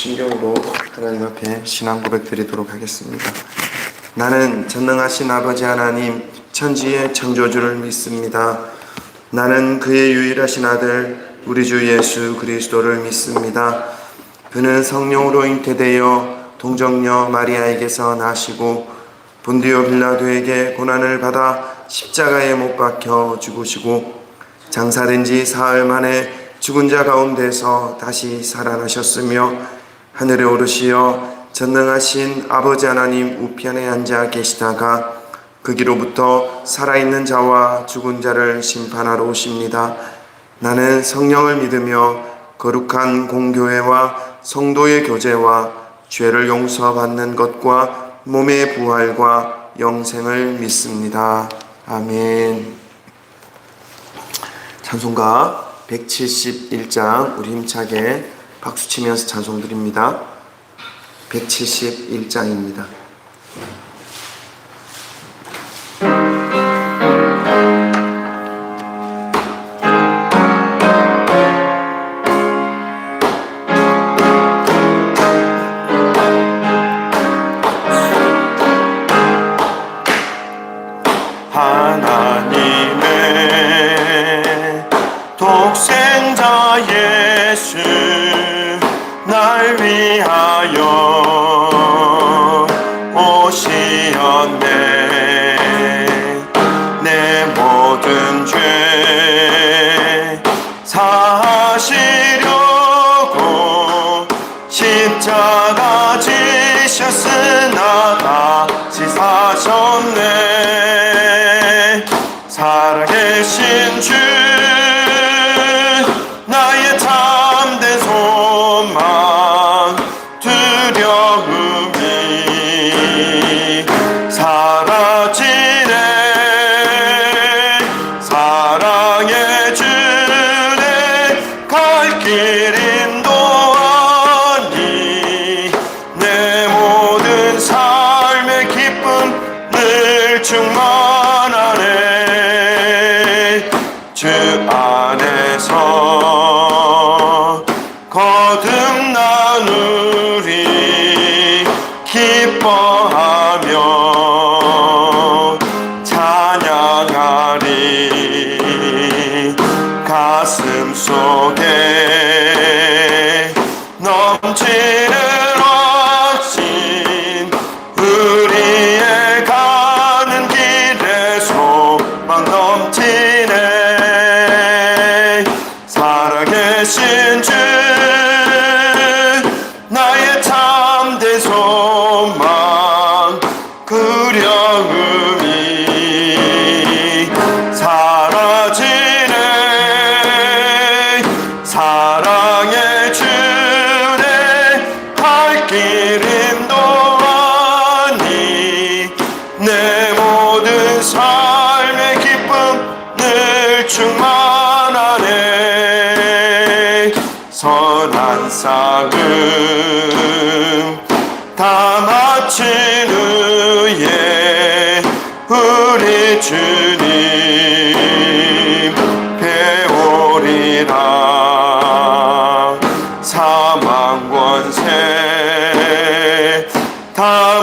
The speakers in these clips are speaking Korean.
신경으로 하나님 앞에 신앙 고백 드리도록 하겠습니다. 나는 전능하신 아버지 하나님 천지의 창조주를 믿습니다. 나는 그의 유일하신 아들 우리 주 예수 그리스도를 믿습니다. 그는 성령으로 잉태되어 동정녀 마리아에게서 나시고 본디오 빌라도에게 고난을 받아 십자가에 못 박혀 죽으시고 장사된 지 사흘 만에 죽은 자 가운데서 다시 살아나셨으며 하늘에 오르시어 전능하신 아버지 하나님 우편에 앉아 계시다가 거기로부터 살아있는 자와 죽은 자를 심판하러 오십니다. 나는 성령을 믿으며 거룩한 공교회와 성도의 교제와 죄를 용서받는 것과 몸의 부활과 영생을 믿습니다. 아멘. 찬송가 171장 우리 힘차게 박수치면서 찬송 드립니다. 171장입니다. 독생자 예수 날 위하여 오시었네. 내 모든 죄 사하시려고 십자가 지셨으나 다시 사셨네. 살아계신 주 나의 참된 소망 두려움이 사라지네. 사랑의 주내 갈 길 인도하니 내 모든 삶의 기쁨 늘 충만하네. 주 안에서 거듭나누리 기뻐하며 찬양하리. 가슴 속에 넘치는 확신 우리의 가는 길에 소망 넘치네. 살아계신 주 나의 참된 소망 두려움이 사라지네. 사랑의 주내 갈 길 인도하니 내 모든 삶의 기쁨 늘 충만하네. 선한 쌍ım 다 마친 후에 우리 주님 배우리라. 사망 권세 다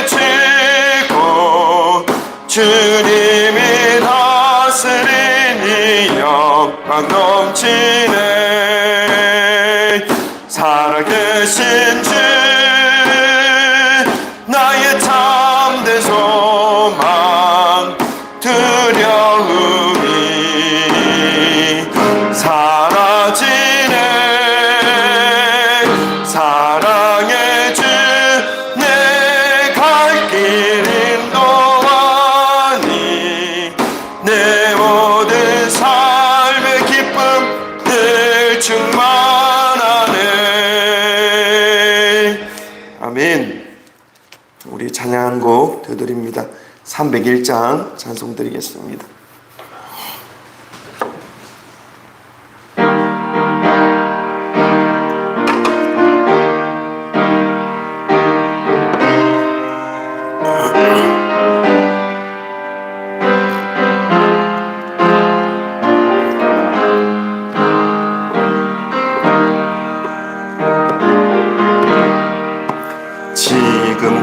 물리치고 주님이 다스리니 영광 넘치네. 살아계신 주 나의 참된 소망 두려움이 사라지네. 사랑의 주 내 갈 길 인도하니 내 모든 삶의 기쁨 늘 충만하네. 아멘. 우리 찬양한 곡 되드립니다. 301장 찬송 드리겠습니다.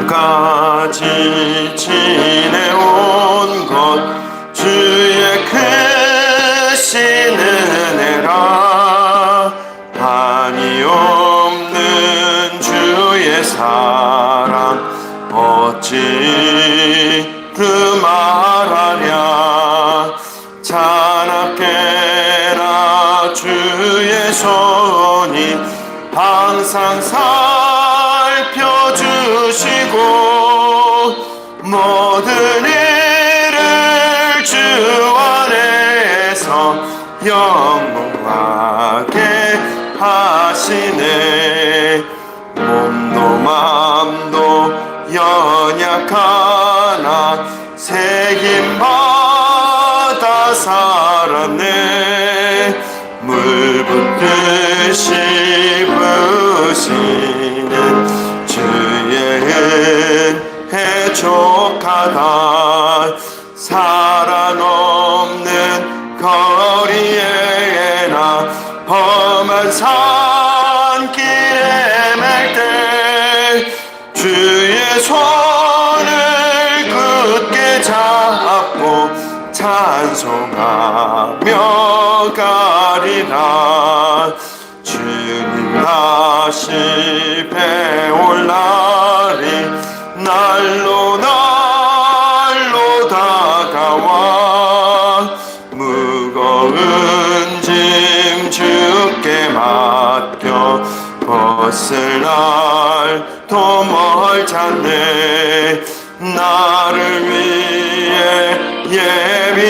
지금까지 지내온 것 주의 크신 은혜라. 한이 없는 주의 사랑 어찌 말하랴. 자나깨나 주의 손이 항상 살펴주시고 모든 일을 주 안에서 영롱하게 하시네. 몸도 맘도 연약하나 새 힘받아 살았네. 물 붓듯이 부으시는 주의 은혜 족하다. 사랑 없는 거리에나 험한 산길에 맬 때 주의 손을 굳게 잡고 찬송하며 가리라. 주님 다시 배올 날이 날로 날로 다가와. 무거운 짐 주께 맡겨 벗을 날도 멀잖네. 나를 위해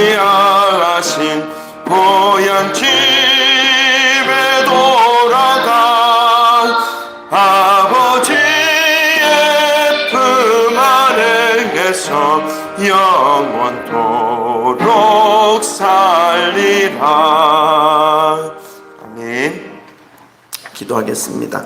예비하신 고향 집에 돌아가 아버지의 품 안에서 영원토록 살리라. 아멘. 기도하겠습니다.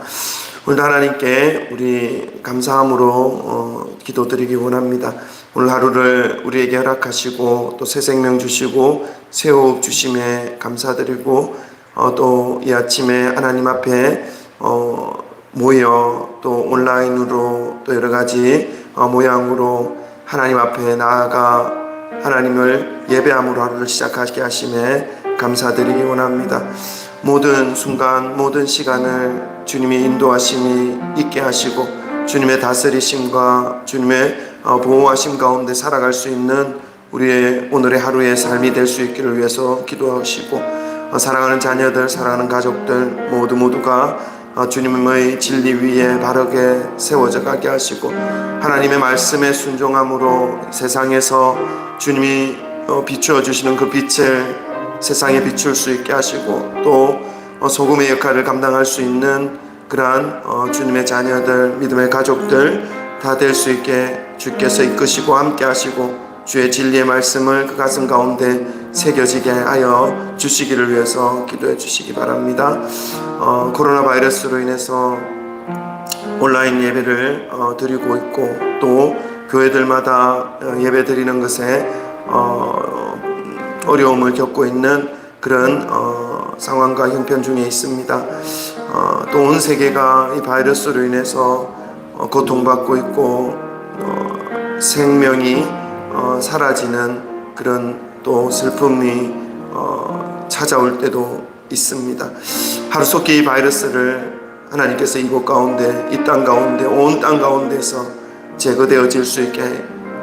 오늘 하나님께 우리 감사함으로 기도드리기 원합니다. 오늘 하루를 우리에게 허락하시고 또 새 생명 주시고 새 호흡 주심에 감사드리고 또 이 아침에 하나님 앞에 모여 또 온라인으로 또 여러 가지 모양으로 하나님 앞에 나아가 하나님을 예배함으로 하루를 시작하게 하심에 감사드리기 원합니다. 모든 순간 모든 시간을 주님의 인도하심이 있게 하시고 주님의 다스리심과 주님의 보호하심 가운데 살아갈 수 있는 우리의 오늘의 하루의 삶이 될 수 있기를 위해서 기도하시고 사랑하는 자녀들 사랑하는 가족들 모두가 주님의 진리 위에 바르게 세워져 가게 하시고 하나님의 말씀에 순종함으로 세상에서 주님이 비추어 주시는 그 빛을 세상에 비출 수 있게 하시고 또 소금의 역할을 감당할 수 있는 그러한 주님의 자녀들 믿음의 가족들 다 될 수 있게 주께서 이끄시고 함께 하시고 주의 진리의 말씀을 그 가슴 가운데 새겨지게 하여 주시기를 위해서 기도해 주시기 바랍니다. 코로나 바이러스로 인해서 온라인 예배를 드리고 있고 또 교회들마다 예배 드리는 것에 어려움을 겪고 있는 그런 상황과 형편 중에 있습니다. 또 온 세계가 이 바이러스로 인해서 고통받고 있고 생명이 사라지는 그런 또 슬픔이 찾아올 때도 있습니다. 하루속히 이 바이러스를 하나님께서 이곳 가운데 이 땅 가운데 온 땅 가운데서 제거되어질 수 있게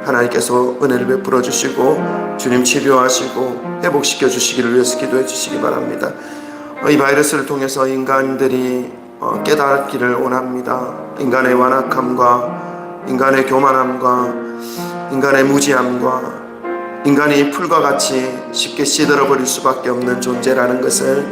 하나님께서 은혜를 베풀어 주시고 주님 치료하시고 회복시켜 주시기를 위해서 기도해 주시기 바랍니다. 이 바이러스를 통해서 인간들이 깨닫기를 원합니다. 인간의 완악함과 인간의 교만함과 인간의 무지함과 인간이 풀과 같이 쉽게 시들어버릴 수밖에 없는 존재라는 것을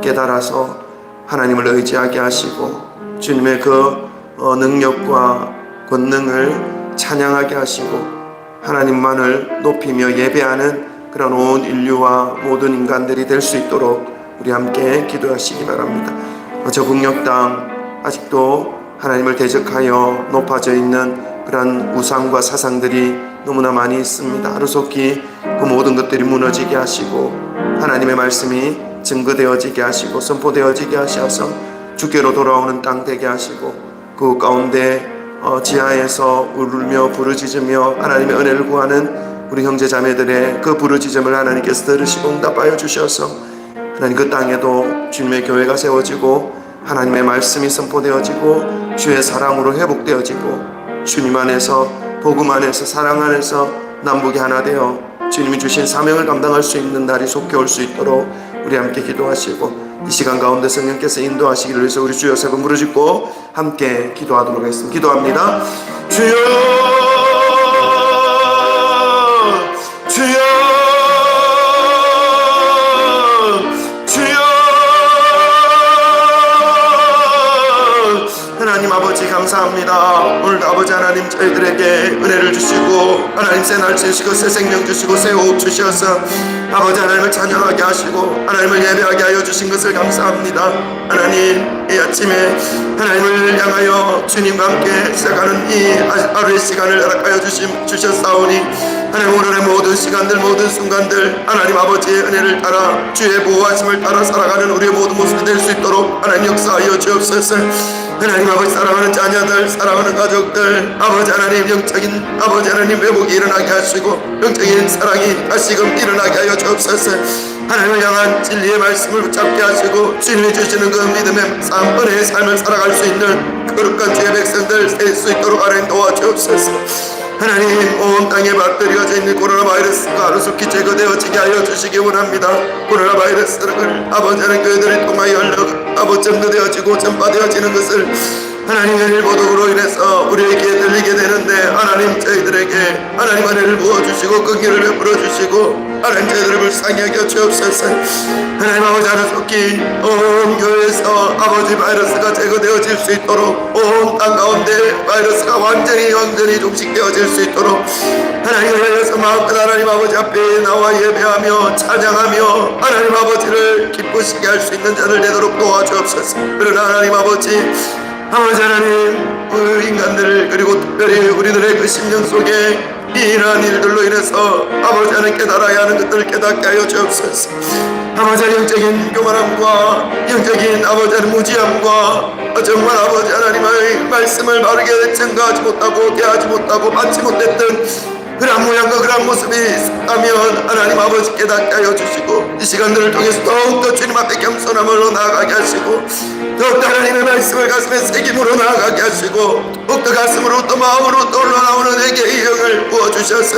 깨달아서 하나님을 의지하게 하시고 주님의 그 능력과 권능을 찬양하게 하시고 하나님만을 높이며 예배하는 그런 온 인류와 모든 인간들이 될 수 있도록 우리 함께 기도하시기 바랍니다. 적응력 땅 아직도 하나님을 대적하여 높아져 있는 그런 우상과 사상들이 너무나 많이 있습니다. 하루속히 그 모든 것들이 무너지게 하시고 하나님의 말씀이 증거되어지게 하시고 선포되어지게 하셔서 주께로 돌아오는 땅 되게 하시고 그 가운데 지하에서 울며 부르짖으며 하나님의 은혜를 구하는 우리 형제 자매들의 그 부르짖음을 하나님께서 들으시고 응답하여 주셔서 하나님 그 땅에도 주님의 교회가 세워지고 하나님의 말씀이 선포되어지고 주의 사랑으로 회복되어지고 주님 안에서 복음 안에서 사랑 안에서 남북이 하나 되어 주님이 주신 사명을 감당할 수 있는 날이 속히 올 수 있도록 우리 함께 기도하시고 이 시간 가운데 성령께서 인도하시기를 위해서 우리 주여 세 번 부르짖고 함께 기도하도록 하겠습니다. 기도합니다. 주여 주여 주여 하나님 아버지 감사합니다. 오늘도 아버지 하나님 저희들에게 은혜를 주시고 하나님 새 날 주시고 새 생명 주시고 새 호흡 주셔서 아버지 하나님을 찬양하게 하시고 하나님을 예배하게 하여 주신 것을 감사합니다. 하나님 이 아침에 하나님을 향하여 주님과 함께 시작하는 이 하루의 시간을 허락하여 주셨사오니 하나님 오늘의 모든 시간들 모든 순간들 하나님 아버지의 은혜를 따라 주의 보호하심을 따라 살아가는 우리의 모든 모습이 될 수 있도록 하나님 역사하여 주옵소서. 하나님 아버지 사랑하는 자녀들 사랑하는 가족들 아버지 하나님 영적인 아버지 하나님 회복이 일어나게 하시고 영적인 사랑이 다시금 일어나게 하여 주옵소서. 하나님을 향한 진리의 말씀을 붙잡게 하시고 주님이 주시는 그 믿음의 삶 은혜의 삶을 살아갈 수 있는 거룩한 주의 백성들 될 수 있도록 하나님 도와주옵소서. 하나님 온 땅에 받들여져 있는 코로나 바이러스가 하루속히 제거되어지게 하여 주시기 원합니다. 코로나 바이러스를 아버지 하나님 교회들을 통하여 아버지 전도되어지고 전파되어지는 것을 하나님의 일보독으로 인해서 우리에게 들리게 되는데 하나님 저희들에게 하나님 은혜를 부어주시고 긍휼을 베풀어 주시고 하나님 저희들을 불쌍히 여겨 주옵소서. 하나님 아버지 하루속히 온 교회에서 아버지 바이러스가 제거되어질 수 있도록 온 땅 가운데 바이러스가 완전히 종식되어질 수 있도록 하나님을 위해서 마음껏 하나님 아버지 앞에 나와 예배하며 찬양하며 하나님 아버지를 기쁘시게 할 수 있는 자를 되도록 도와주옵소서. 그러나 하나님 아버지 하나님 우리 인간들 그리고 특별히 우리들의 그 심령 속에 이러한 일들로 인해서 아버지 하나님 깨달아야 하는 것들을 깨닫게 하여 주옵소서. 아버지 하나님 영적인 교만함과 영적인 아버지 하나님 무지함과 정말 아버지 하나님의 말씀을 바르게 증거하지 못하고 대하지 못하고 받지 못했던 그런 모양과 그런 모습이 있다면 하나님 아버지 깨닫게 하여 주시고 이 시간들을 통해서 더욱더 주님 앞에 겸손함으로 나아가게 하시고 더욱더 하나님의 말씀을 가슴에 새김으로 나아가게 하시고 더욱더 가슴으로 또 마음으로 또 올라오는 회개의 영을 부어주셔서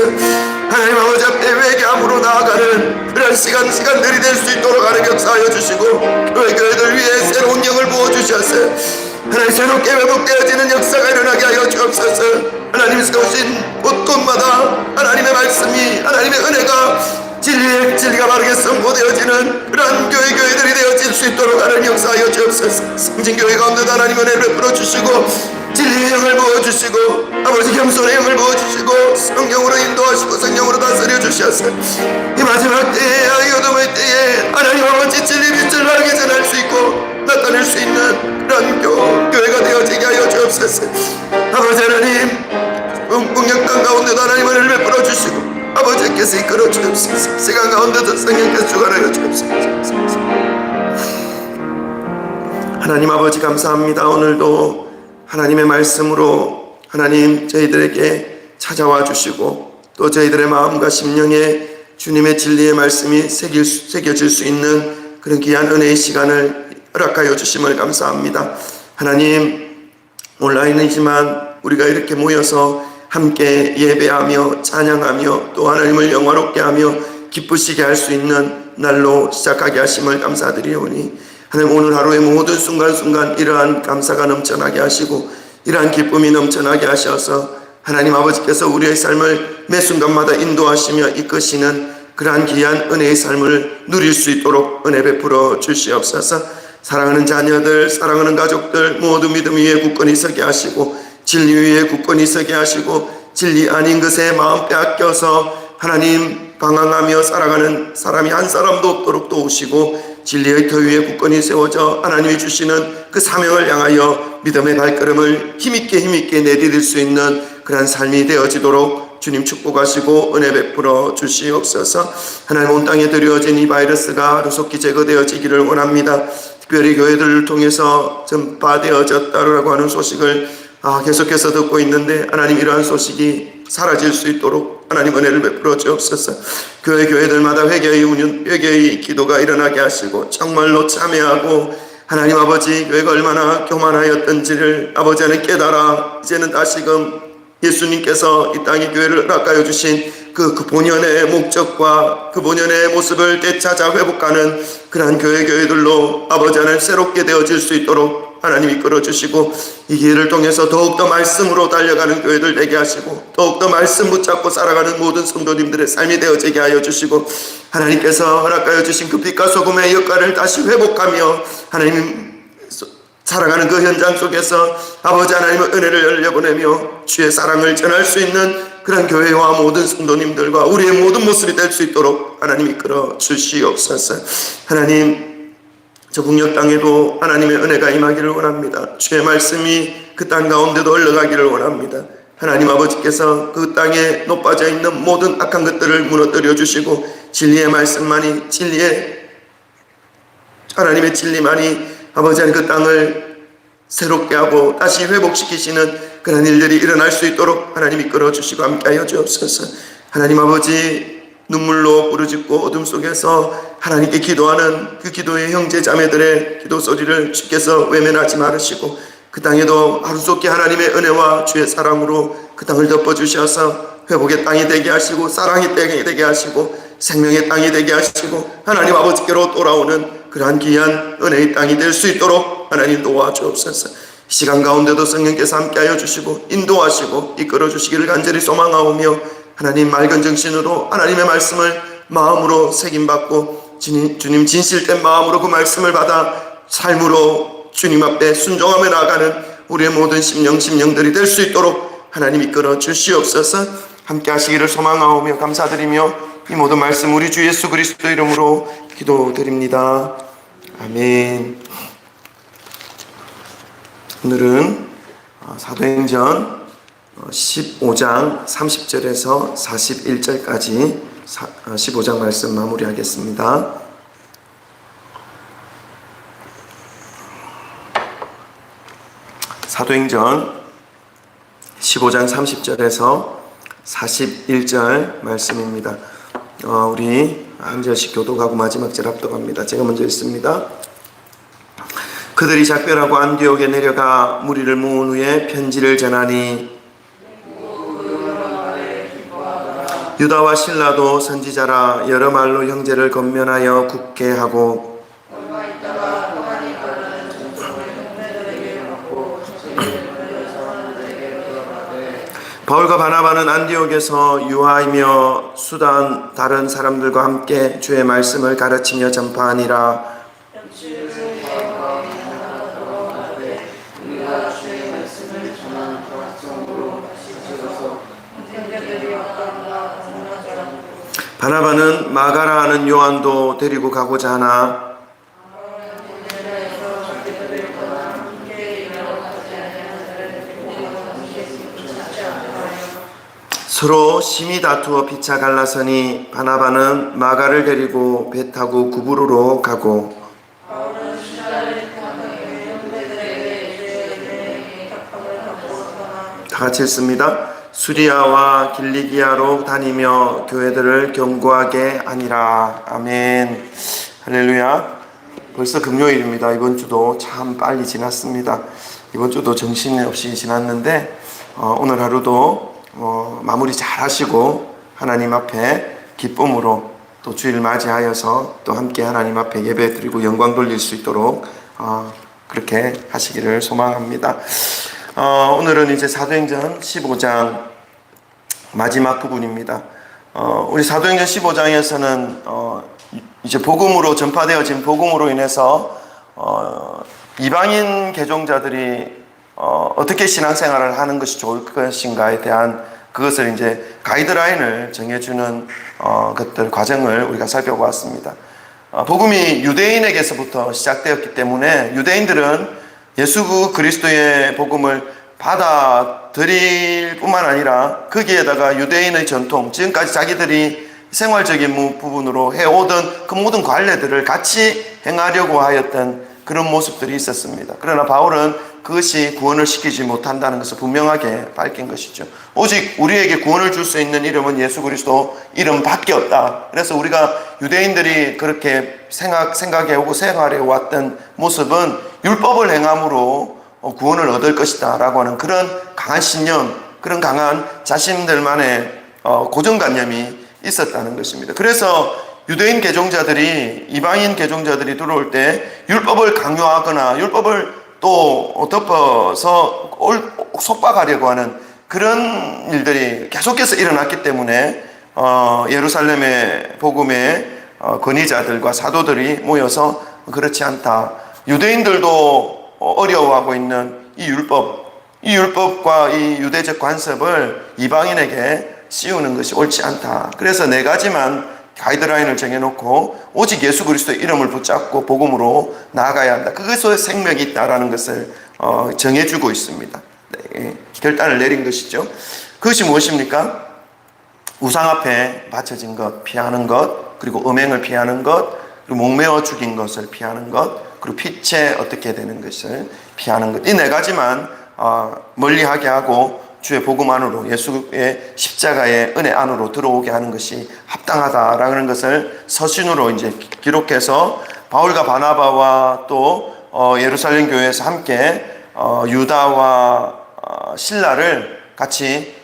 하나님 아버지 앞에 회개함으로 나아가는 그런 시간들이 될 수 있도록 하나님 역사하여 주시고 교회들 위해 새로운 영을 부어주셔서 하나님 새롭게 회복되어지는 역사가 일어나게 하여 주옵소서. 하나님이 세우신 곳곳마다 하나님의 말씀이 하나님의 은혜가 진리가 바르게 선포되어지는 그러한 교회들이 되어질 수 있도록 하나님 역사하여 주옵소서. 성진교회 가운데도 하나님 은혜를 베풀어 주시고 진리의 영을 부어주시고 아버지 겸손의 영을 부어주시고 성령으로 인도하시고 성령으로 다스려 주셔서 이 마지막 때에 어둠의 때에 하나님 아버지 진리 빛을 바르게 전할 수 있고 나타낼 수 있는 그런 교회가 되어지게 하여 주옵소서. 아버지 하나님 북녘 땅 가운데도 하나님 은혜를 베풀어 주시고 아버지께서 이끌어 주옵소서. 시간 가운데도 성령께서 주관하여 주옵소서. 하나님 아버지 감사합니다. 오늘도 하나님의 말씀으로 하나님 저희들에게 찾아와 주시고 또 저희들의 마음과 심령에 주님의 진리의 말씀이 새겨질 수 있는 그런 귀한 은혜의 시간을 허락하여 주심을 감사합니다. 하나님 온라인이지만 우리가 이렇게 모여서 함께 예배하며 찬양하며 또 하나님을 영화롭게 하며 기쁘시게 할 수 있는 날로 시작하게 하심을 감사드리오니 하나님 오늘 하루의 모든 순간순간 이러한 감사가 넘쳐나게 하시고 이러한 기쁨이 넘쳐나게 하셔서 하나님 아버지께서 우리의 삶을 매 순간마다 인도하시며 이끄시는 그러한 귀한 은혜의 삶을 누릴 수 있도록 은혜 베풀어 주시옵소서. 사랑하는 자녀들 사랑하는 가족들 모두 믿음 위에 굳건히 서게 하시고 진리 위에 굳건히 서게 하시고 진리 아닌 것에 마음 빼앗겨서 하나님 방황하며 살아가는 사람이 한 사람도 없도록 도우시고 진리의 터 위에 굳건히 세워져 하나님이 주시는 그 사명을 향하여 믿음의 발걸음을 힘있게 내디딜 수 있는 그러한 삶이 되어지도록 주님 축복하시고 은혜 베풀어 주시옵소서. 하나님 온 땅에 드려진 이 바이러스가 하루속히 제거되어지기를 원합니다. 특별히 교회들을 통해서 전파되어졌다라고 하는 소식을 계속해서 듣고 있는데 하나님 이러한 소식이 사라질 수 있도록 하나님 은혜를 베풀어 주옵소서. 교회들마다 회개의 기도가 일어나게 하시고 정말로 참여하고 하나님 아버지 교회가 얼마나 교만하였던지를 아버지 하나님 깨달아 이제는 다시금 예수님께서 이 땅에 교회를 허락하여 주신 그 본연의 목적과 그 본연의 모습을 되찾아 회복하는 그러한 교회들로 아버지 하나님 새롭게 되어질 수 있도록 하나님 이끌어 주시고 이 기회를 통해서 더욱더 말씀으로 달려가는 교회들 되게 하시고 더욱더 말씀 붙잡고 살아가는 모든 성도님들의 삶이 되어지게 하여 주시고 하나님께서 허락하여 주신 그 빛과 소금의 역할을 다시 회복하며 하나님 살아가는 그 현장 속에서 아버지 하나님의 은혜를 열려보내며 주의 사랑을 전할 수 있는 그런 교회와 모든 성도님들과 우리의 모든 모습이 될 수 있도록 하나님 이끌어 주시옵소서. 하나님 저 북녘 땅에도 하나님의 은혜가 임하기를 원합니다. 주의 말씀이 그 땅 가운데도 흘러가기를 원합니다. 하나님 아버지께서 그 땅에 높아져 있는 모든 악한 것들을 무너뜨려 주시고 진리의 말씀만이 하나님의 진리만이 아버지 하나님 그 땅을 새롭게 하고 다시 회복시키시는 그런 일들이 일어날 수 있도록 하나님 이끌어 주시고 함께하여 주옵소서. 하나님 아버지 눈물로 부르짖고 어둠 속에서 하나님께 기도하는 그 기도의 형제 자매들의 기도 소리를 주께서 외면하지 말으시고 그 땅에도 하루속히 하나님의 은혜와 주의 사랑으로 그 땅을 덮어주셔서 회복의 땅이 되게 하시고 사랑의 땅이 되게 하시고 생명의 땅이 되게 하시고 하나님 아버지께로 돌아오는 그러한 귀한 은혜의 땅이 될 수 있도록 하나님 도와주옵소서. 시간 가운데도 성령께서 함께하여 주시고 인도하시고 이끌어 주시기를 간절히 소망하오며 하나님 맑은 정신으로 하나님의 말씀을 마음으로 새김받고 주님 진실된 마음으로 그 말씀을 받아 삶으로 주님 앞에 순종하며 나아가는 우리의 모든 심령들이 될 수 있도록 하나님 이끌어 주시옵소서. 함께 하시기를 소망하오며 감사드리며 이 모든 말씀 우리 주 예수 그리스도 이름으로 기도드립니다. 아멘. 오늘은 사도행전 15장 30절에서 41절까지 15장 말씀 마무리하겠습니다. 사도행전 15장 30절에서 41절 말씀입니다. 우리 한 절씩 교독하고 마지막 절 합독합니다. 제가 먼저 읽습니다. 그들이 작별하고 안디옥에 내려가 무리를 모은 후에 편지를 전하니 유다와 실라도 선지자라 여러 말로 형제를 권면하여 굳게 하고 바울과 바나바는 안디옥에서 유하이며 수단 다른 사람들과 함께 주의 말씀을 가르치며 전파하니라. 바나바는 마가라 하는 요한도 데리고 가고자 하나 서로 심히 다투어 피차 갈라서니 바나바는 마가를 데리고 배 타고 구브로로 가고 다 같이 읽습니다. 수리아와 길리기아로 다니며 교회들을 견고하게 하니라. 아멘. 할렐루야. 벌써 금요일입니다. 이번 주도 참 빨리 지났습니다. 이번 주도 정신없이 지났는데 오늘 하루도 마무리 잘 하시고 하나님 앞에 기쁨으로 또 주일 맞이하여서 또 함께 하나님 앞에 예배 드리고 영광 돌릴 수 있도록 그렇게 하시기를 소망합니다. 오늘은 이제 사도행전 15장 마지막 부분입니다. 우리 사도행전 15장에서는 이제 복음으로 전파되어진 복음으로 인해서 이방인 개종자들이 어떻게 신앙생활을 하는 것이 좋을 것인가에 대한 그것을 이제 가이드라인을 정해주는 과정을 우리가 살펴보았습니다. 복음이 유대인에게서부터 시작되었기 때문에 유대인들은 예수 그리스도의 복음을 받아들일 뿐만 아니라 거기에다가 유대인의 전통, 지금까지 자기들이 생활적인 부분으로 해오던 그 모든 관례들을 같이 행하려고 하였던 그런 모습들이 있었습니다. 그러나 바울은 그것이 구원을 시키지 못한다는 것을 분명하게 밝힌 것이죠. 오직 우리에게 구원을 줄 수 있는 이름은 예수 그리스도 이름밖에 없다. 그래서 우리가 유대인들이 그렇게 생각해오고 생활해 왔던 모습은 율법을 행함으로 구원을 얻을 것이다 라고 하는 그런 강한 신념, 그런 강한 자신들만의 고정관념이 있었다는 것입니다. 그래서 유대인 개종자들이, 이방인 개종자들이 들어올 때 율법을 강요하거나 율법을 또 덮어서 속박하려고 하는 그런 일들이 계속해서 일어났기 때문에 예루살렘의 복음의 권위자들과 사도들이 모여서 그렇지 않다. 유대인들도 어려워하고 있는 이 율법과 이 유대적 관습을 이방인에게 씌우는 것이 옳지 않다. 그래서 네 가지만 가이드라인을 정해놓고 오직 예수 그리스도의 이름을 붙잡고 복음으로 나아가야 한다. 그것에 생명이 있다라는 것을 정해주고 있습니다. 네, 결단을 내린 것이죠. 그것이 무엇입니까? 우상 앞에 바쳐진 것 피하는 것, 그리고 음행을 피하는 것, 그리고 목매어 죽인 것을 피하는 것, 그리고 피체 어떻게 되는 것을 피하는 것. 이 네 가지만 멀리하게 하고 주의 복음 안으로, 예수의 십자가의 은혜 안으로 들어오게 하는 것이 합당하다라는 것을 서신으로 이제 기록해서 바울과 바나바와 또 예루살렘 교회에서 함께 유다와 신라를 같이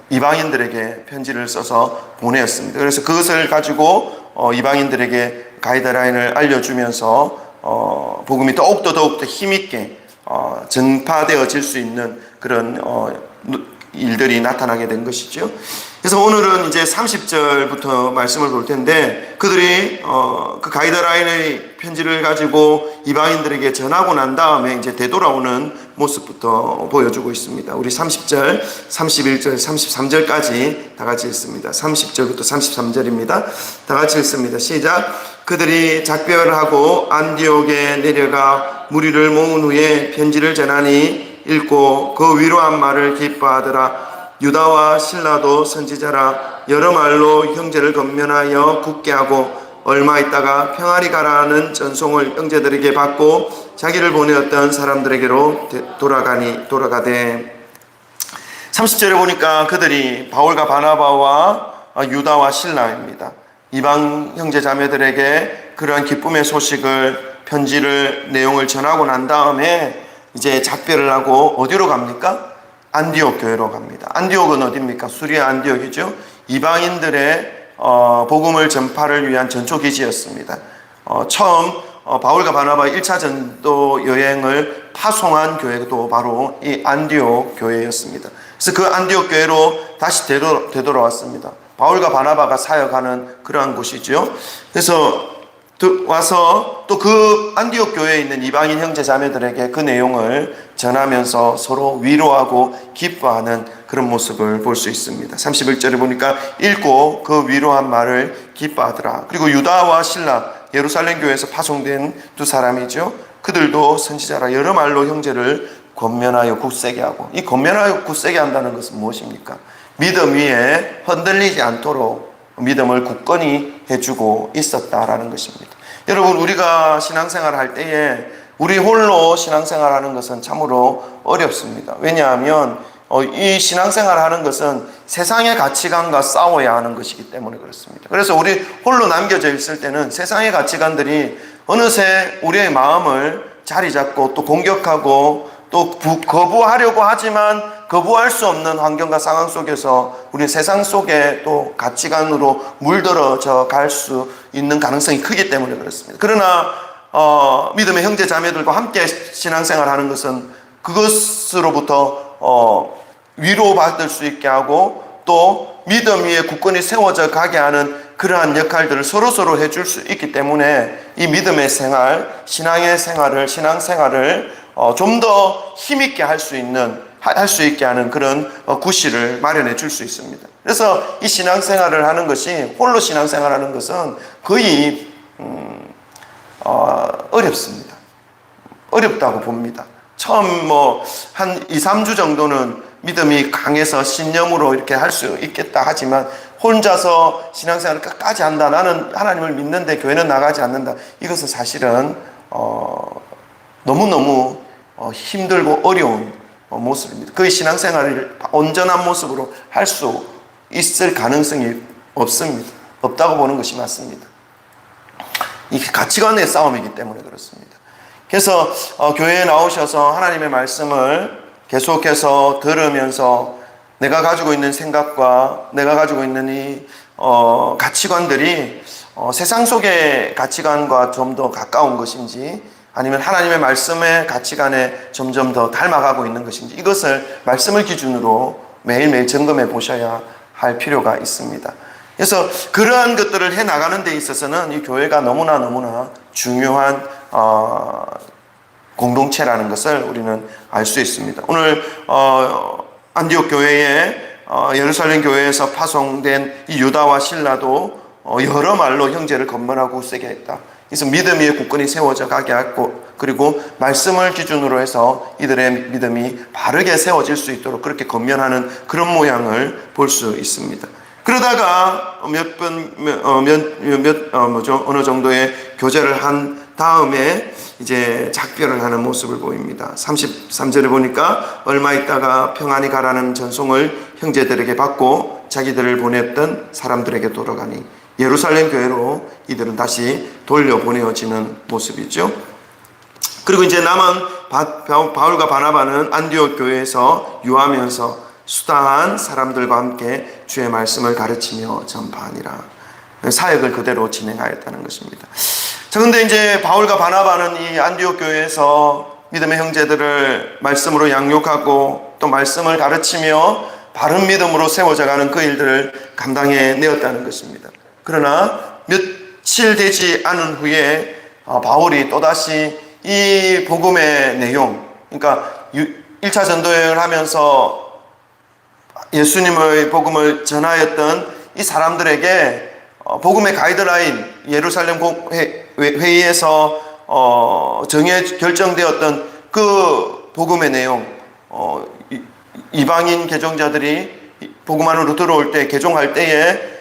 이방인들에게 편지를 써서 보내었습니다. 그래서 그것을 가지고 이방인들에게 가이드라인을 알려주면서 복음이 더욱더 힘있게 전파되어질 수 있는 그런 일들이 나타나게 된 것이죠. 그래서 오늘은 이제 30절부터 말씀을 볼 텐데, 그들이 그 가이드라인의 편지를 가지고 이방인들에게 전하고 난 다음에 이제 되돌아오는 모습부터 보여주고 있습니다. 우리 30절, 31절, 33절까지 다 같이 읽습니다. 30절부터 33절입니다. 다 같이 읽습니다. 시작. 그들이 작별을 하고 안디옥에 내려가 무리를 모은 후에 편지를 전하니 읽고 그 위로한 말을 기뻐하더라. 유다와 신라도 선지자라 여러 말로 형제를 건면하여 굳게 하고 얼마 있다가 평안히 가라는 전송을 형제들에게 받고 자기를 보내었던 사람들에게로 돌아가되. 30절에 보니까 그들이 바울과 바나바와 유다와 신라입니다. 이방 형제 자매들에게 그러한 기쁨의 소식을, 편지를, 내용을 전하고 난 다음에 이제 작별을 하고 어디로 갑니까? 안디옥 교회로 갑니다. 안디옥은 어디입니까? 수리아 안디옥이죠. 이방인들의 복음을 전파를 위한 전초기지였습니다. 처음 바울과 바나바 1차 전도 여행을 파송한 교회도 바로 이 안디옥 교회였습니다. 그래서 그 안디옥 교회로 다시 되돌아왔습니다. 바울과 바나바가 사역하는 그러한 곳이죠. 그래서 와서 또 그 안디옥 교회에 있는 이방인 형제 자매들에게 그 내용을 전하면서 서로 위로하고 기뻐하는 그런 모습을 볼 수 있습니다. 31절에 보니까 읽고 그 위로한 말을 기뻐하더라. 그리고 유다와 신라, 예루살렘 교회에서 파송된 두 사람이죠. 그들도 선지자라 여러 말로 형제를 권면하여 굳세게 하고, 이 권면하여 굳세게 한다는 것은 무엇입니까? 믿음 위에 흔들리지 않도록 믿음을 굳건히 해주고 있었다라는 것입니다. 여러분, 우리가 신앙생활 할 때에 우리 홀로 신앙생활 하는 것은 참으로 어렵습니다. 왜냐하면 이 신앙생활 하는 것은 세상의 가치관과 싸워야 하는 것이기 때문에 그렇습니다. 그래서 우리 홀로 남겨져 있을 때는 세상의 가치관들이 어느새 우리의 마음을 자리 잡고 또 공격하고 또 거부하려고 하지만 거부할 수 없는 환경과 상황 속에서 우리 세상 속에 또 가치관으로 물들어져 갈 수 있는 가능성이 크기 때문에 그렇습니다. 그러나 믿음의 형제 자매들과 함께 신앙생활 하는 것은 그것으로부터 위로받을 수 있게 하고 또 믿음 위에 굳건히 세워져 가게 하는 그러한 역할들을 서로서로 해줄 수 있기 때문에 이 믿음의 생활, 신앙생활을 좀 더 힘있게 할 수 있게 하는 그런 구실을 마련해 줄 수 있습니다. 그래서 이 신앙생활을 하는 것이, 홀로 신앙생활 하는 것은 거의 어렵습니다. 어렵다고 봅니다. 처음 한 2, 3주 정도는 믿음이 강해서 신념으로 이렇게 할 수 있겠다 하지만 혼자서 신앙생활을 끝까지 한다, 나는 하나님을 믿는데 교회는 나가지 않는다, 이것은 사실은 너무너무 힘들고 어려운 모습입니다. 그의 신앙생활을 온전한 모습으로 할 수 있을 가능성이 없습니다. 없다고 보는 것이 맞습니다. 이 가치관의 싸움이기 때문에 그렇습니다. 그래서 교회에 나오셔서 하나님의 말씀을 계속해서 들으면서 내가 가지고 있는 생각과 내가 가지고 있는 이 가치관들이 세상 속의 가치관과 좀 더 가까운 것인지 아니면 하나님의 말씀의 가치관에 점점 더 닮아가고 있는 것인지 이것을 말씀을 기준으로 매일매일 점검해 보셔야 할 필요가 있습니다. 그래서 그러한 것들을 해나가는 데 있어서는 이 교회가 너무나 중요한 공동체라는 것을 우리는 알 수 있습니다. 오늘 안디옥 교회에 예루살렘 교회에서 파송된 이 유다와 실라도 여러 말로 형제를 건면하고 세게 했다. 그래서 믿음 위에 굳건히 세워져 가게 했고 그리고 말씀을 기준으로 해서 이들의 믿음이 바르게 세워질 수 있도록 그렇게 건면하는 그런 모양을 볼 수 있습니다. 그러다가 어느 정도의 교제를 한 다음에 이제 작별을 하는 모습을 보입니다. 33절에 보니까 얼마 있다가 평안히 가라는 전송을 형제들에게 받고 자기들을 보냈던 사람들에게 돌아가니 예루살렘 교회로 이들은 다시 돌려보내어지는 모습이죠. 그리고 이제 남은 바울과 바나바는 안디옥 교회에서 유하면서 수다한 사람들과 함께 주의 말씀을 가르치며 전파하니라. 사역을 그대로 진행하였다는 것입니다. 자, 근데 이제 바울과 바나바는 이 안디옥 교회에서 믿음의 형제들을 말씀으로 양육하고 또 말씀을 가르치며 바른 믿음으로 세워져가는 그 일들을 감당해 내었다는 것입니다. 그러나 며칠 되지 않은 후에 바울이 또다시 이 복음의 내용, 그러니까 1차 전도여행을 하면서 예수님의 복음을 전하였던 이 사람들에게 복음의 가이드라인, 예루살렘 회의에서 결정되었던 그 복음의 내용, 이방인 개종자들이 복음 안으로 들어올 때, 개종할 때에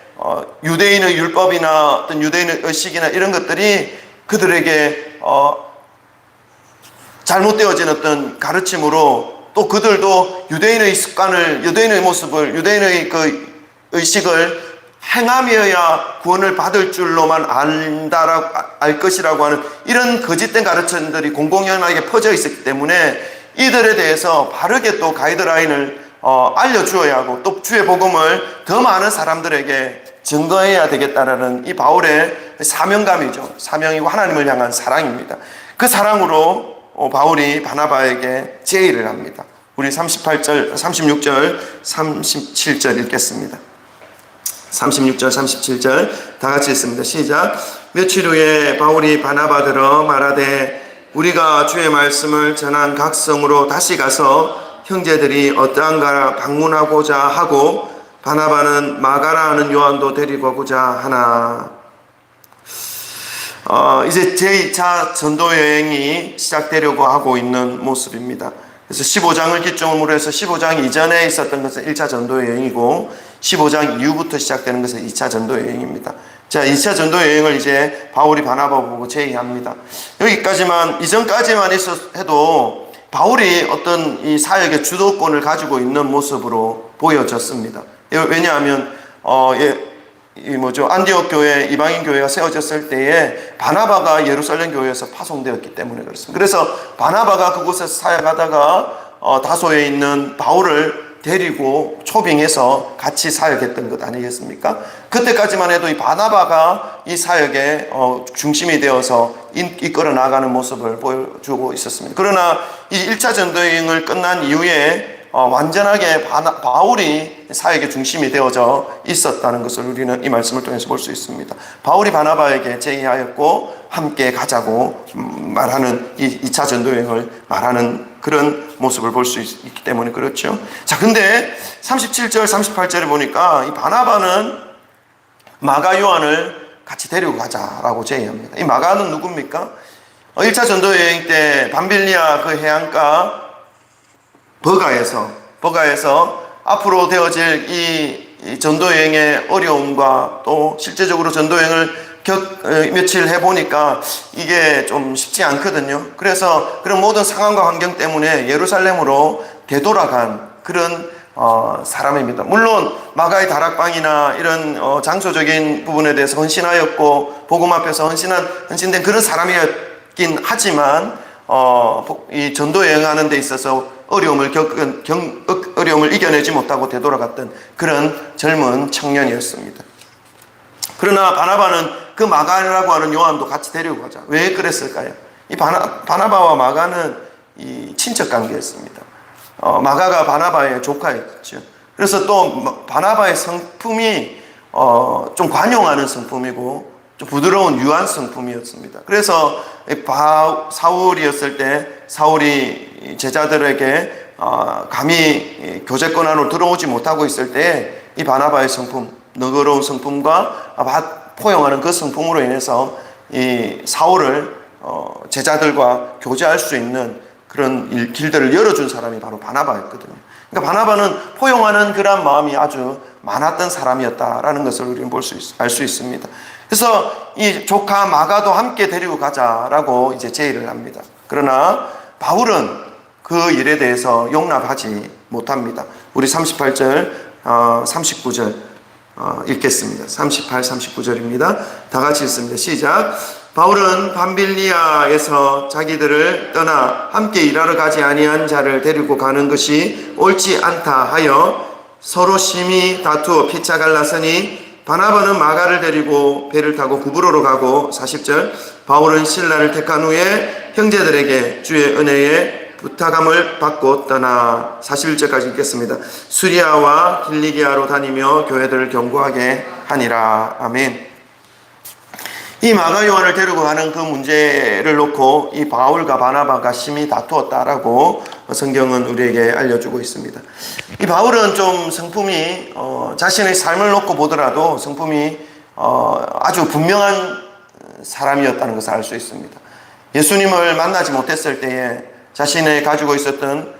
유대인의 율법이나 어떤 유대인의 의식이나 이런 것들이 그들에게 잘못되어진 어떤 가르침으로 또 그들도 유대인의 습관을, 유대인의 모습을, 유대인의 그 의식을 행함이어야 구원을 받을 줄로만 알 것이라고 하는 이런 거짓된 가르침들이 공공연하게 퍼져 있었기 때문에 이들에 대해서 바르게 또 가이드라인을 알려주어야 하고 또 주의 복음을 더 많은 사람들에게 증거해야 되겠다라는 이 바울의 사명감이죠. 사명이고 하나님을 향한 사랑입니다. 그 사랑으로 바울이 바나바에게 제의를 합니다. 우리 38절, 36절, 37절 읽겠습니다. 36절, 37절 다 같이 읽습니다. 시작. 며칠 후에 바울이 바나바들어 말하되 우리가 주의 말씀을 전한 각 성으로 다시 가서 형제들이 어떠한가 방문하고자 하고 바나바는 마가라 하는 요한도 데리고 오고자 하나. 이제 제2차 전도여행이 시작되려고 하고 있는 모습입니다. 그래서 15장을 기점으로 해서 15장 이전에 있었던 것은 1차 전도여행이고 15장 이후부터 시작되는 것은 2차 전도여행입니다. 자, 2차 전도여행을 이제 바울이 바나바 보고 제의합니다. 여기까지만, 이전까지만 해도 바울이 어떤 이 사역의 주도권을 가지고 있는 모습으로 보여졌습니다. 왜냐하면, 안디옥 교회, 이방인 교회가 세워졌을 때에 바나바가 예루살렘 교회에서 파송되었기 때문에 그렇습니다. 그래서 바나바가 그곳에서 사역하다가 다소에 있는 바울을 데리고 초빙해서 같이 사역했던 것 아니겠습니까? 그때까지만 해도 이 바나바가 이 사역의 중심이 되어서 이끌어 나가는 모습을 보여주고 있었습니다. 그러나 이 1차 전도여행을 끝난 이후에 완전하게 바울이 사역의 중심이 되어져 있었다는 것을 우리는 이 말씀을 통해서 볼 수 있습니다. 바울이 바나바에게 제의하였고 함께 가자고 말하는 이 2차 전도여행을 말하는 그런 모습을 볼 수 있기 때문에 그렇죠. 자, 근데 37절, 38절에 보니까 이 바나바는 마가 요한을 같이 데리고 가자라고 제의합니다. 이 마가는 누굽니까? 1차 전도여행 때 밤빌리아 그 해안가 버가에서 앞으로 되어질 이 전도여행의 어려움과 또 실제적으로 전도여행을 며칠 해보니까 이게 좀 쉽지 않거든요. 그래서 그런 모든 상황과 환경 때문에 예루살렘으로 되돌아간 그런 사람입니다. 물론 마가의 다락방이나 이런 장소적인 부분에 대해서 헌신하였고 복음 앞에서 헌신된 그런 사람이었긴 하지만 이 전도 여행하는 데 있어서 어려움을 이겨내지 못하고 되돌아갔던 그런 젊은 청년이었습니다. 그러나 바나바는 그 마가라고 하는 요한도 같이 데리고 가자. 왜 그랬을까요? 이 바나바와 마가는 이 친척 관계였습니다. 마가가 바나바의 조카였죠. 그래서 또 바나바의 성품이 좀 관용하는 성품이고 좀 부드러운 유한 성품이었습니다. 그래서 사울이었을 때 사울이 제자들에게 감히 교제권 안으로 들어오지 못하고 있을 때 이 바나바의 성품, 너그러운 성품과 포용하는 그 성품으로 인해서 이 사울을 제자들과 교제할 수 있는 그런 길들을 열어준 사람이 바로 바나바였거든요. 그러니까 바나바는 포용하는 그런 마음이 아주 많았던 사람이었다라는 것을 우리는 알 수 있습니다. 그래서 이 조카 마가도 함께 데리고 가자라고 이제 제의를 합니다. 그러나 바울은 그 일에 대해서 용납하지 못합니다. 우리 38절, 39절 읽겠습니다. 38, 39절입니다. 다 같이 읽습니다. 시작. 바울은 밤빌리아에서 자기들을 떠나 함께 일하러 가지 아니한 자를 데리고 가는 것이 옳지 않다 하여 서로 심히 다투어 피차 갈라서니 바나바는 마가를 데리고 배를 타고 구브로로 가고 40절 바울은 실라를 택한 후에 형제들에게 주의 은혜에 부탁함을 받고 떠나 41절까지 읽겠습니다. 수리아와 길리기아로 다니며 교회들을 경고하게 하니라. 아멘. 이 마가 요한을 데리고 가는 그 문제를 놓고 이 바울과 바나바가 심히 다투었다라고 성경은 우리에게 알려주고 있습니다. 이 바울은 좀 성품이 자신의 삶을 놓고 보더라도 성품이 아주 분명한 사람이었다는 것을 알 수 있습니다. 예수님을 만나지 못했을 때에 자신의 가지고 있었던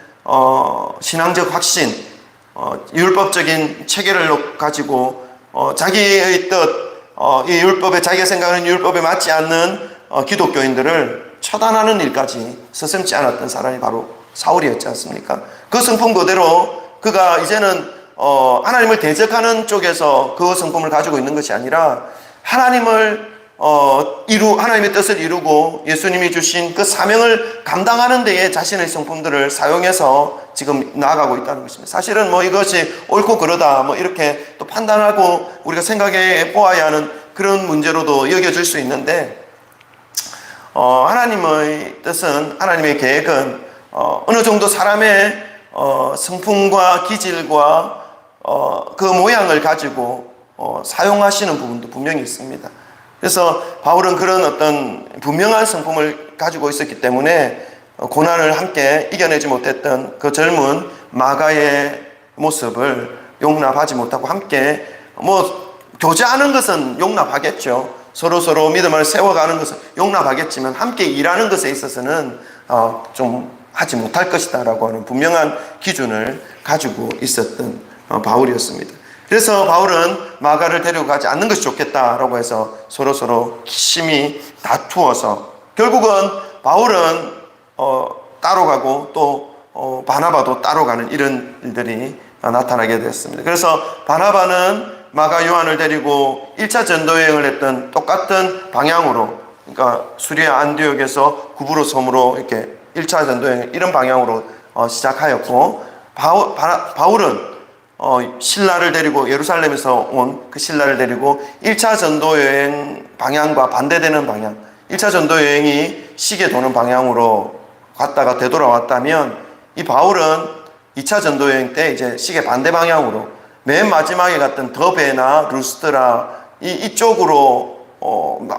신앙적 확신, 율법적인 체계를 가지고 자기의 뜻, 이 율법에 자기가 생각하는 율법에 맞지 않는 기독교인들을 처단하는 일까지 서슴지 않았던 사람이 바로 사울이었지 않습니까? 그 성품 그대로 그가 이제는 하나님을 대적하는 쪽에서 그 성품을 가지고 있는 것이 아니라 하나님의 뜻을 이루고 예수님이 주신 그 사명을 감당하는 데에 자신의 성품들을 사용해서 지금 나아가고 있다는 것입니다. 사실은 이것이 옳고 그러다 이렇게 또 판단하고 우리가 생각해 보아야 하는 그런 문제로도 여겨질 수 있는데 하나님의 뜻은, 하나님의 계획은 어느 정도 사람의 성품과 기질과 그 모양을 가지고 사용하시는 부분도 분명히 있습니다. 그래서 바울은 그런 어떤 분명한 성품을 가지고 있었기 때문에 고난을 함께 이겨내지 못했던 그 젊은 마가의 모습을 용납하지 못하고 함께 교제하는 것은 용납하겠죠. 서로 믿음을 세워가는 것은 용납하겠지만 함께 일하는 것에 있어서는 좀 하지 못할 것이다 라고 하는 분명한 기준을 가지고 있었던 바울이었습니다. 그래서 바울은 마가를 데리고 가지 않는 것이 좋겠다라고 해서 서로 심히 다투어서 결국은 바울은 따로 가고 또 바나바도 따로 가는 이런 일들이 나타나게 됐습니다. 그래서 바나바는 마가 요한을 데리고 1차 전도여행을 했던 똑같은 방향으로, 그러니까 수리아 안디옥에서 구브로 섬으로 이렇게 1차 전도여행 이런 방향으로 시작하였고, 바울은 신라를 데리고 예루살렘에서 온 그 신라를 데리고 1차 전도여행 방향과 반대되는 방향, 1차 전도여행이 시계 도는 방향으로 갔다가 되돌아왔다면 이 바울은 2차 전도여행 때 이제 시계 반대 방향으로 맨 마지막에 갔던 더베나 루스트라 이쪽으로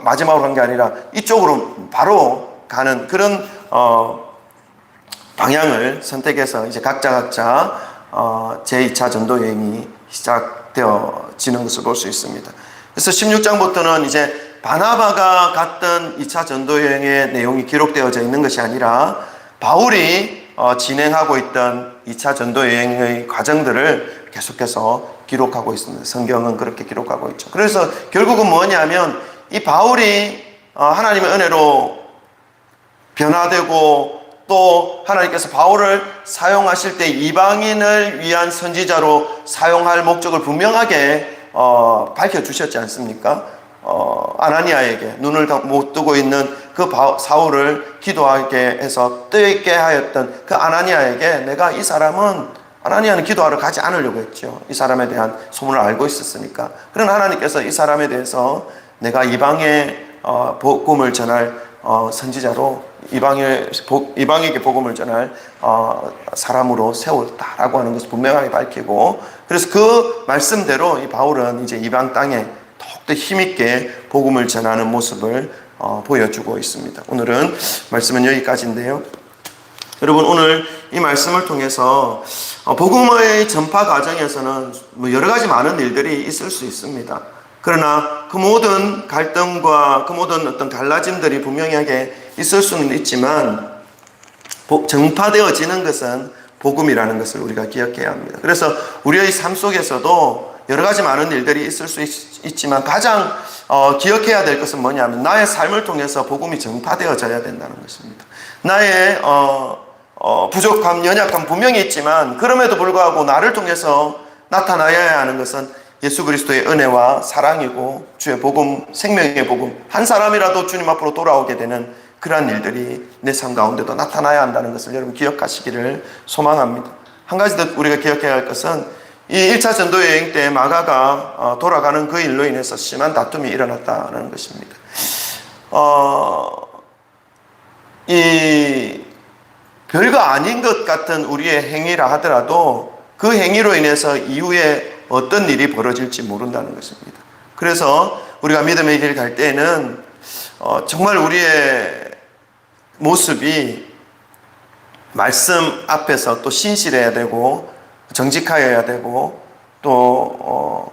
마지막으로 간 게 아니라 이쪽으로 바로 가는 그런 방향을 선택해서 이제 각자 제2차 전도 여행이 시작되어지는 것을 볼 수 있습니다. 그래서 16장부터는 이제 바나바가 갔던 2차 전도 여행의 내용이 기록되어져 있는 것이 아니라 바울이 진행하고 있던 2차 전도 여행의 과정들을 계속해서 기록하고 있습니다. 성경은 그렇게 기록하고 있죠. 그래서 결국은 뭐냐면 이 바울이 하나님의 은혜로 변화되고 또 하나님께서 바울을 사용하실 때 이방인을 위한 선지자로 사용할 목적을 분명하게 밝혀주셨지 않습니까? 아나니아에게 눈을 못 뜨고 있는 그 사울을 기도하게 해서 뜨게 하였던 그 아나니아에게 내가 이 사람은 아나니아는 기도하러 가지 않으려고 했죠. 이 사람에 대한 소문을 알고 있었으니까. 그러나 하나님께서 이 사람에 대해서 내가 이방의 복음을 전할 선지자로 이방에게 복음을 전할 사람으로 세웠다라고 하는 것을 분명하게 밝히고, 그래서 그 말씀대로 이 바울은 이제 이방 땅에 더욱더 힘있게 복음을 전하는 모습을 보여주고 있습니다. 오늘은 말씀은 여기까지인데요. 여러분, 오늘 이 말씀을 통해서 복음의 전파 과정에서는 여러 가지 많은 일들이 있을 수 있습니다. 그러나 그 모든 갈등과 그 모든 어떤 달라짐들이 분명하게 있을 수는 있지만 전파되어지는 것은 복음이라는 것을 우리가 기억해야 합니다. 그래서 우리의 삶 속에서도 여러 가지 많은 일들이 있을 수 있지만 가장 기억해야 될 것은 뭐냐면 나의 삶을 통해서 복음이 전파되어져야 된다는 것입니다. 나의 부족함, 연약함 분명히 있지만 그럼에도 불구하고 나를 통해서 나타나야 하는 것은 예수 그리스도의 은혜와 사랑이고 주의 복음, 생명의 복음, 한 사람이라도 주님 앞으로 돌아오게 되는 그러한 일들이 내 삶 가운데도 나타나야 한다는 것을 여러분 기억하시기를 소망합니다. 한 가지 더 우리가 기억해야 할 것은 이 1차 전도 여행 때 마가가 돌아가는 그 일로 인해서 심한 다툼이 일어났다는 것입니다. 이 별거 아닌 것 같은 우리의 행위라 하더라도 그 행위로 인해서 이후에 어떤 일이 벌어질지 모른다는 것입니다. 그래서 우리가 믿음의 길 갈 때에는 정말 우리의 모습이 말씀 앞에서 또 신실해야 되고 정직하여야 되고 또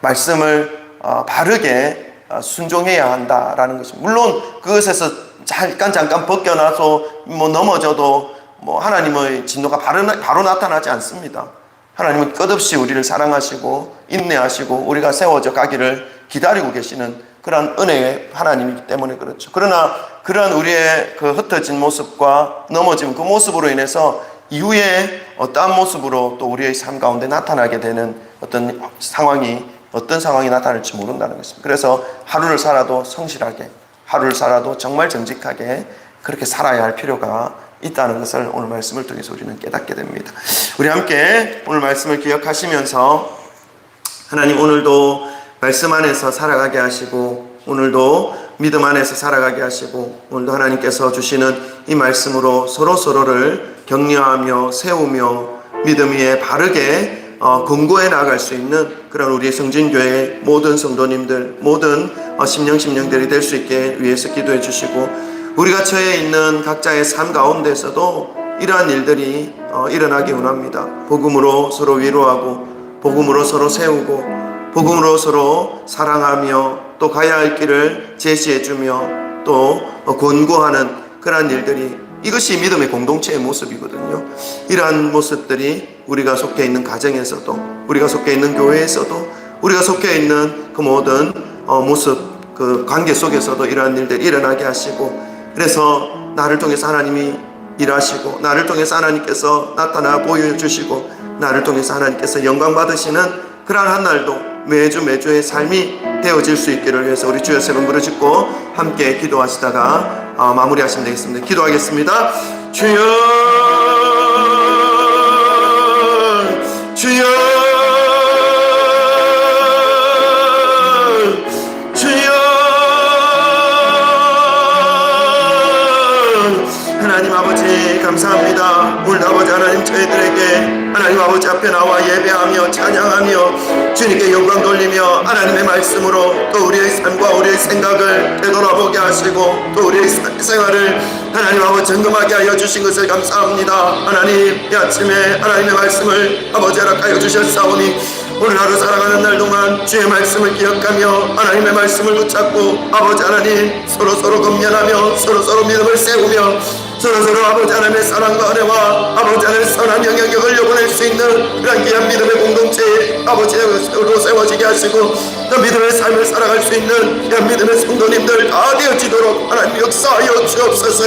말씀을 바르게 순종해야 한다라는 것입니다. 물론 그것에서 잠깐 벗겨나서 넘어져도 하나님의 진노가 바로 나타나지 않습니다. 하나님은 끝없이 우리를 사랑하시고 인내하시고 우리가 세워져 가기를 기다리고 계시는 그러한 은혜의 하나님이기 때문에 그렇죠. 그러나 그러한 우리의 그 흩어진 모습과 넘어진 그 모습으로 인해서 이후에 어떠한 모습으로 또 우리의 삶 가운데 나타나게 되는 어떤 상황이 나타날지 모른다는 것입니다. 그래서 하루를 살아도 성실하게, 하루를 살아도 정말 정직하게 그렇게 살아야 할 필요가 있다는 것을 오늘 말씀을 통해서 우리는 깨닫게 됩니다. 우리 함께 오늘 말씀을 기억하시면서 하나님 오늘도 말씀 안에서 살아가게 하시고 오늘도 믿음 안에서 살아가게 하시고 오늘도 하나님께서 주시는 이 말씀으로 서로를 격려하며 세우며 믿음 위에 바르게 공고해 나갈 수 있는 그런 우리 성진교회의 모든 성도님들, 모든 심령들이 될 수 있게 위해서 기도해 주시고 우리가 처해 있는 각자의 삶 가운데서도 이러한 일들이 일어나기 원합니다. 복음으로 서로 위로하고 복음으로 서로 세우고 복음으로 서로 사랑하며 또 가야 할 길을 제시해주며 또 권고하는 그러한 일들이 이것이 믿음의 공동체의 모습이거든요. 이러한 모습들이 우리가 속해 있는 가정에서도 우리가 속해 있는 교회에서도 우리가 속해 있는 그 모든 모습 그 관계 속에서도 이러한 일들이 일어나게 하시고 그래서 나를 통해서 하나님이 일하시고 나를 통해서 하나님께서 나타나 보여주시고 나를 통해서 하나님께서 영광 받으시는 그러한 한 날도 매주의 삶이 되어질 수 있기를 위해서 우리 주여 세 번 부르짖고 함께 기도하시다가 마무리하시면 되겠습니다. 기도하겠습니다. 주여 하나님 아버지 감사합니다. 오늘 아버지 하나님 저희들에게 하나님 아버지 앞에 나와 예배하며 찬양하며 주님께 영광 돌리며 하나님의 말씀으로 또 우리의 삶과 우리의 생각을 되돌아보게 하시고 또 우리의 생활을 하나님 아버지 점검하게 하여 주신 것을 감사합니다. 하나님 이 아침에 하나님의 말씀을 아버지 허락하여 주셨사오니 오늘 하루 살아가는 날 동안 주의 말씀을 기억하며 하나님의 말씀을 붙잡고 아버지 하나님 서로 건면하며 서로 믿음을 세우며 서로 아버지 하나님의 사랑과 은혜와 아버지 하나님의 선한 영향력을 요구할 수 있는 그런 귀한 믿음의 공동체에 아버지의 사람들로 세워지게 하시고 또 믿음의 삶을 살아갈 수 있는 믿음의 성도님들 다 되어지도록 하나님 역사하여 주옵소서.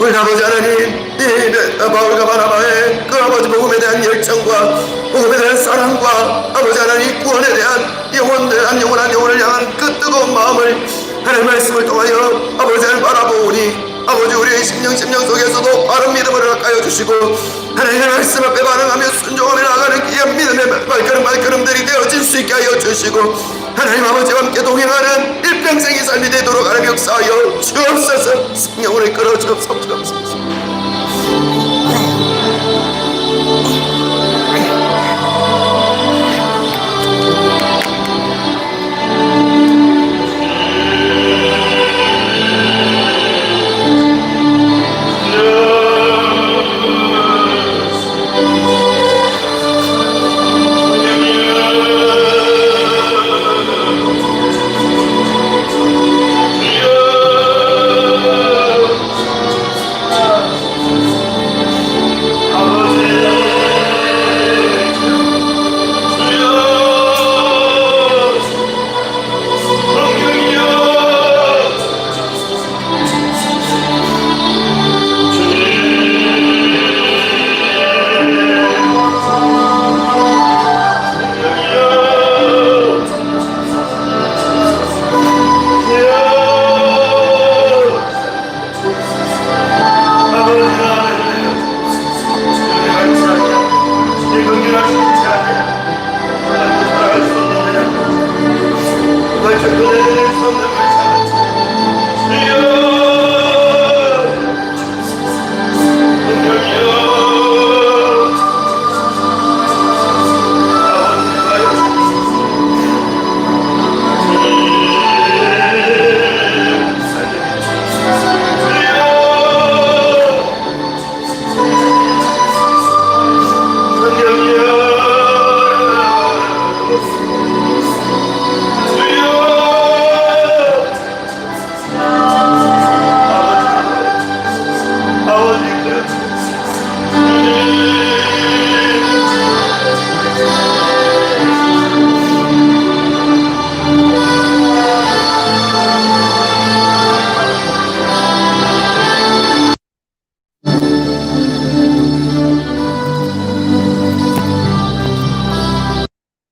우리 아버지 하나님, 이 바울과 바나바의 그 아버지 복음에 대한 열정과 복음에 대한 사랑과 아버지 하나님 구원에 대한 영원한 영혼을 향한 그 뜨거운 마음을 하나님 말씀을 통하여 아버지 하나님 바라보오니 아버지 우리의 심령 속에서도 바른 믿음을 허락하여 주시고 하나님의 말씀 앞에 반응하며 순종하며 나아가는 귀한 믿음의 발걸음들이 되어질 수 있게 하여 주시고 하나님 아버지와 함께 동행하는 일평생의 삶이 되도록 하나님 역사하여 주옵소서. 성령을 끌어 주옵소서.